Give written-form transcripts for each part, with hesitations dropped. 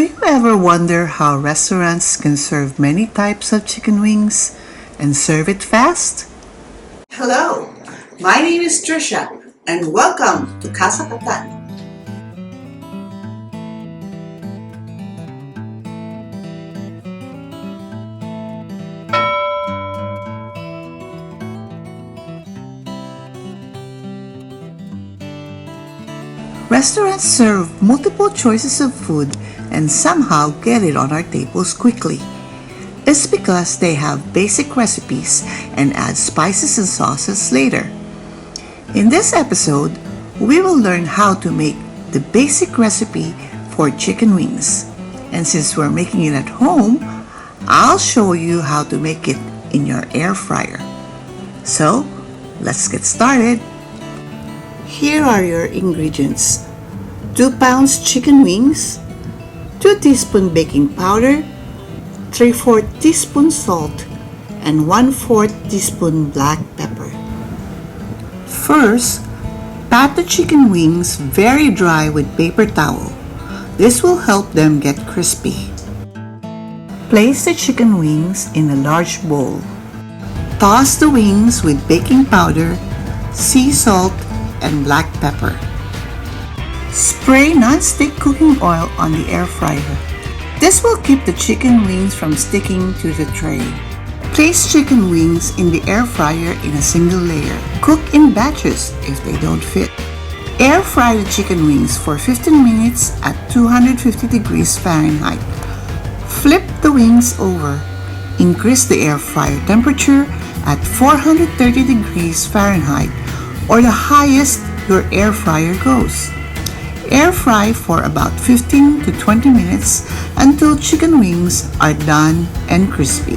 Do you ever wonder how restaurants can serve many types of chicken wings and serve it fast? Hello, my name is Trisha and welcome to Casa Catan. Restaurants serve multiple choices of food and somehow get it on our tables quickly. It's because they have basic recipes and add spices and sauces later. In this episode, we will learn how to make the basic recipe for chicken wings. And since we're making it at home, I'll show you how to make it in your air fryer. So, let's get started. Here are your ingredients: 2 pounds chicken wings, 2 teaspoon baking powder, 3/4 teaspoon salt, and 1/4 teaspoon black pepper. First, pat the chicken wings very dry with paper towel. This will help them get crispy. Place the chicken wings in a large bowl. Toss the wings with baking powder, sea salt, and black pepper. Spray non-stick cooking oil on the air fryer. This will keep the chicken wings from sticking to the tray. Place chicken wings in the air fryer in a single layer. Cook in batches if they don't fit. Air fry the chicken wings for 15 minutes at 250 degrees Fahrenheit. Flip the wings over. Increase the air fryer temperature at 430 degrees Fahrenheit or the highest your air fryer goes. Air fry for about 15 to 20 minutes until chicken wings are done and crispy.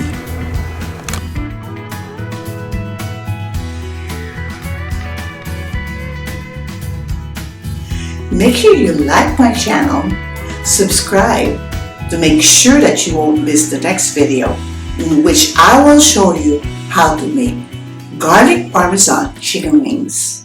Make sure you like my channel, subscribe to make sure that you won't miss the next video in which I will show you how to make garlic parmesan chicken wings.